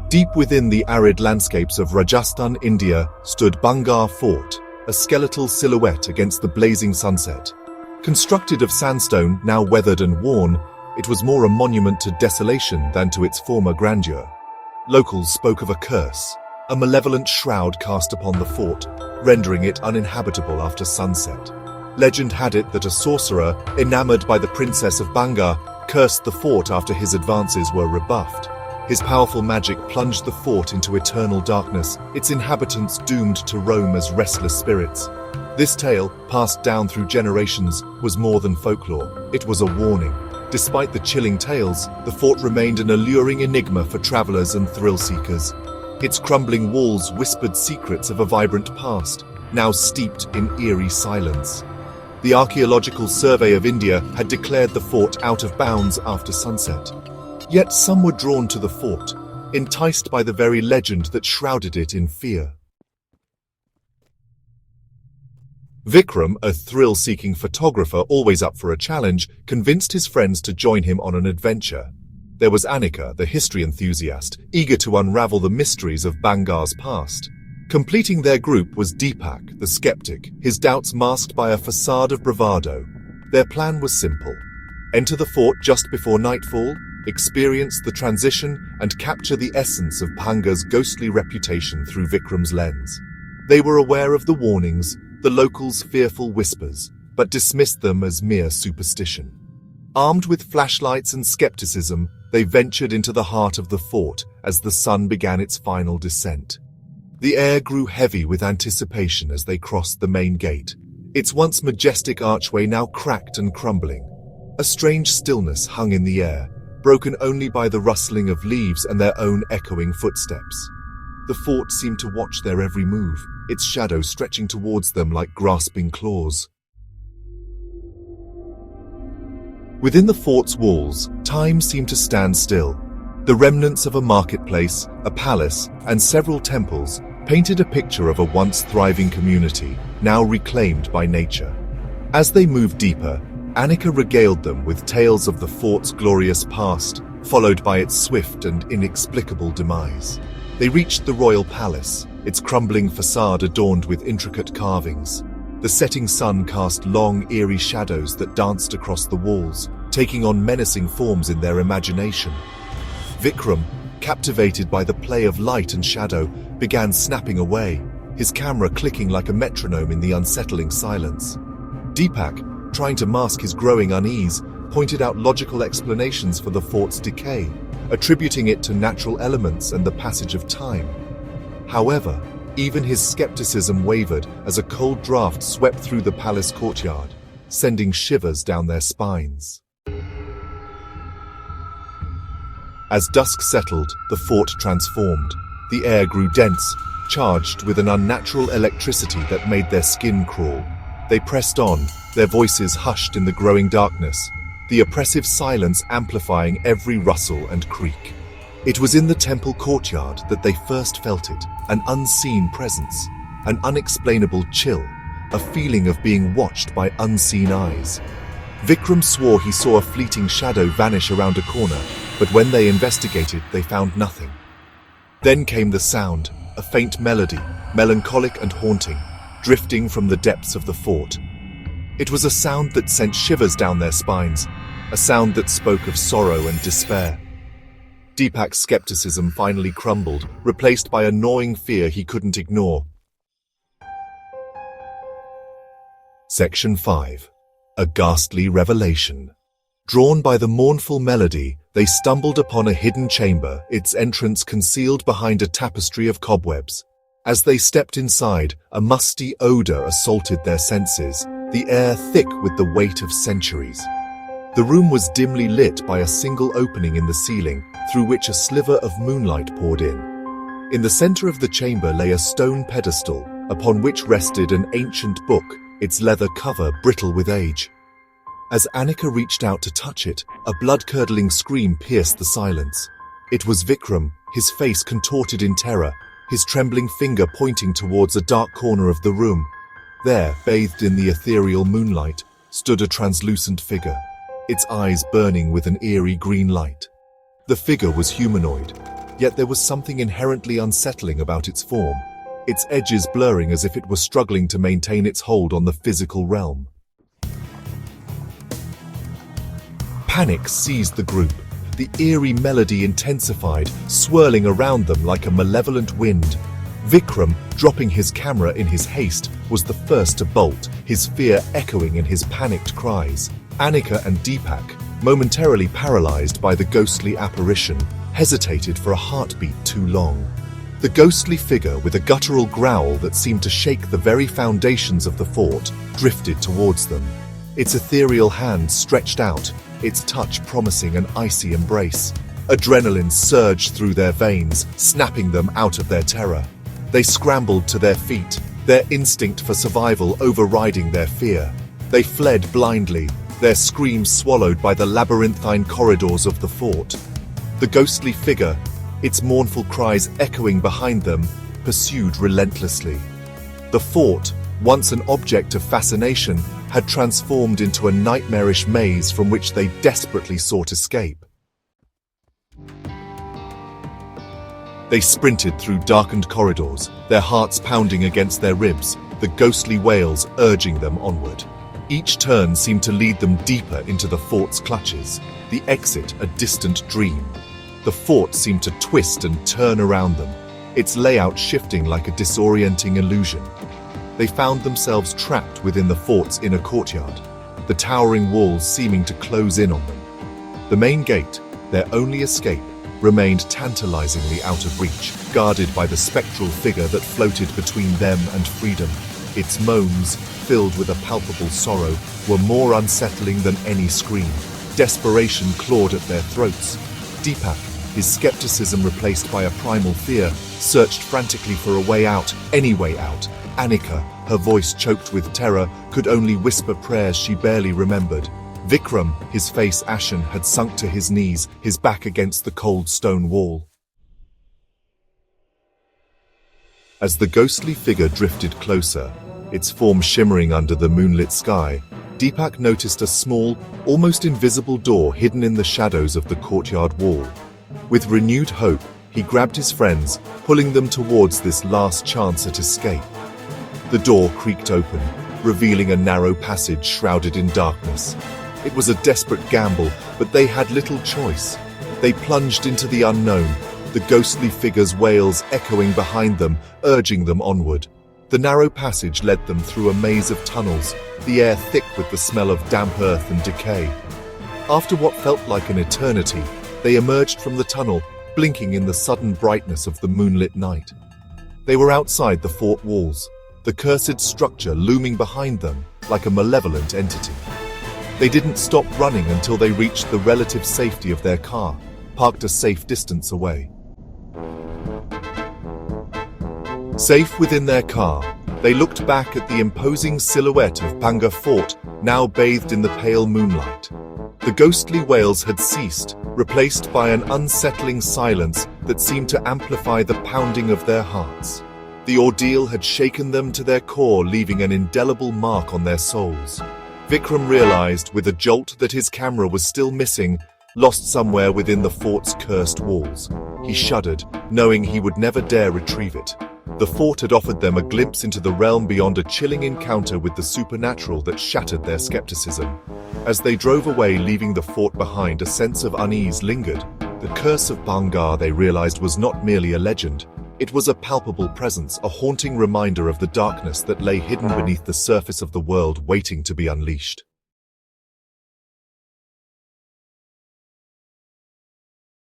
Deep within the arid landscapes of Rajasthan, India, stood Bhangarh Fort, a skeletal silhouette against the blazing sunset. Constructed of sandstone, now weathered and worn, it was more a monument to desolation than to its former grandeur. Locals spoke of a curse, a malevolent shroud cast upon the fort, rendering it uninhabitable after sunset. Legend had it that a sorcerer, enamored by the princess of Bhangarh, cursed the fort after his advances were rebuffed. His powerful magic plunged the fort into eternal darkness, its inhabitants doomed to roam as restless spirits. This tale, passed down through generations, was more than folklore. It was a warning. Despite the chilling tales, the fort remained an alluring enigma for travelers and thrill-seekers. Its crumbling walls whispered secrets of a vibrant past, now steeped in eerie silence. The Archaeological Survey of India had declared the fort out of bounds after sunset. Yet some were drawn to the fort, enticed by the very legend that shrouded it in fear. Vikram, a thrill-seeking photographer always up for a challenge, convinced his friends to join him on an adventure. There was Anika, the history enthusiast, eager to unravel the mysteries of Bhangarh's past. Completing their group was Deepak, the skeptic, his doubts masked by a facade of bravado. Their plan was simple: enter the fort just before nightfall, experience the transition, and capture the essence of Bhangarh's ghostly reputation through Vikram's lens. They were aware of the warnings, the locals' fearful whispers, but dismissed them as mere superstition. Armed with flashlights and skepticism, they ventured into the heart of the fort as the sun began its final descent. The air grew heavy with anticipation as they crossed the main gate, its once majestic archway now cracked and crumbling. A strange stillness hung in the air, broken only by the rustling of leaves and their own echoing footsteps. The fort seemed to watch their every move, its shadow stretching towards them like grasping claws. Within the fort's walls, time seemed to stand still. The remnants of a marketplace, a palace, and several temples painted a picture of a once thriving community, now reclaimed by nature. As they moved deeper, Anika regaled them with tales of the fort's glorious past, followed by its swift and inexplicable demise. They reached the royal palace, its crumbling facade adorned with intricate carvings. The setting sun cast long, eerie shadows that danced across the walls, taking on menacing forms in their imagination. Vikram, captivated by the play of light and shadow, began snapping away, his camera clicking like a metronome in the unsettling silence. Deepak, trying to mask his growing unease, pointed out logical explanations for the fort's decay, attributing it to natural elements and the passage of time. However, even his skepticism wavered as a cold draft swept through the palace courtyard, sending shivers down their spines. As dusk settled, the fort transformed. The air grew dense, charged with an unnatural electricity that made their skin crawl. They pressed on, their voices hushed in the growing darkness, the oppressive silence amplifying every rustle and creak. It was in the temple courtyard that they first felt it, an unseen presence, an unexplainable chill, a feeling of being watched by unseen eyes. Vikram swore he saw a fleeting shadow vanish around a corner, but when they investigated, they found nothing. Then came the sound, a faint melody, melancholic and haunting, drifting from the depths of the fort. It was a sound that sent shivers down their spines, a sound that spoke of sorrow and despair. Deepak's skepticism finally crumbled, replaced by a gnawing fear he couldn't ignore. Section 5. A ghastly revelation. Drawn by the mournful melody, they stumbled upon a hidden chamber, its entrance concealed behind a tapestry of cobwebs. As they stepped inside, a musty odor assaulted their senses, the air thick with the weight of centuries. The room was dimly lit by a single opening in the ceiling, through which a sliver of moonlight poured in. In the center of the chamber lay a stone pedestal, upon which rested an ancient book, its leather cover brittle with age. As Anika reached out to touch it, a blood-curdling scream pierced the silence. It was Vikram, his face contorted in terror, his trembling finger pointing towards a dark corner of the room. There, bathed in the ethereal moonlight, stood a translucent figure, its eyes burning with an eerie green light. The figure was humanoid, Yet there was something inherently unsettling about its form, its edges blurring as if it were struggling to maintain its hold on the physical realm. Panic seized the group. The eerie melody intensified, swirling around them like a malevolent wind. Vikram, dropping his camera in his haste, was the first to bolt, his fear echoing in his panicked cries. Anika and Deepak, momentarily paralyzed by the ghostly apparition, hesitated for a heartbeat too long. The ghostly figure, with a guttural growl that seemed to shake the very foundations of the fort, drifted towards them. Its ethereal hand stretched out, its touch promising an icy embrace. Adrenaline surged through their veins, snapping them out of their terror. They scrambled to their feet, their instinct for survival overriding their fear. They fled blindly, their screams swallowed by the labyrinthine corridors of the fort. The ghostly figure, its mournful cries echoing behind them, pursued relentlessly. The fort, once an object of fascination, had transformed into a nightmarish maze from which they desperately sought escape. They sprinted through darkened corridors, their hearts pounding against their ribs, the ghostly wails urging them onward. Each turn seemed to lead them deeper into the fort's clutches, the exit a distant dream. The fort seemed to twist and turn around them, its layout shifting like a disorienting illusion. They found themselves trapped within the fort's inner courtyard, the towering walls seeming to close in on them. The main gate, their only escape, remained tantalizingly out of reach, guarded by the spectral figure that floated between them and freedom. Its moans, filled with a palpable sorrow, were more unsettling than any scream. Desperation clawed at their throats. Deepak, his skepticism replaced by a primal fear, searched frantically for a way out, any way out. Anika, her voice choked with terror, could only whisper prayers she barely remembered. Vikram, his face ashen, had sunk to his knees, his back against the cold stone wall. As the ghostly figure drifted closer, its form shimmering under the moonlit sky, Deepak noticed a small, almost invisible door hidden in the shadows of the courtyard wall. With renewed hope, he grabbed his friends, pulling them towards this last chance at escape. The door creaked open, revealing a narrow passage shrouded in darkness. It was a desperate gamble, but they had little choice. They plunged into the unknown, the ghostly figure's wails echoing behind them, urging them onward. The narrow passage led them through a maze of tunnels, the air thick with the smell of damp earth and decay. After what felt like an eternity, they emerged from the tunnel, blinking in the sudden brightness of the moonlit night. They were outside the fort walls, the cursed structure looming behind them like a malevolent entity. They didn't stop running until they reached the relative safety of their car, parked a safe distance away. Safe within their car, they looked back at the imposing silhouette of Bhangarh Fort, now bathed in the pale moonlight. The ghostly wails had ceased, replaced by an unsettling silence that seemed to amplify the pounding of their hearts. The ordeal had shaken them to their core, leaving an indelible mark on their souls. Vikram realized with a jolt that his camera was still missing, lost somewhere within the fort's cursed walls. He shuddered, knowing he would never dare retrieve it. The fort had offered them a glimpse into the realm beyond, a chilling encounter with the supernatural that shattered their skepticism. As they drove away, leaving the fort behind, a sense of unease lingered. The curse of Bhangarh, they realized, was not merely a legend. It was a palpable presence, a haunting reminder of the darkness that lay hidden beneath the surface of the world, waiting to be unleashed.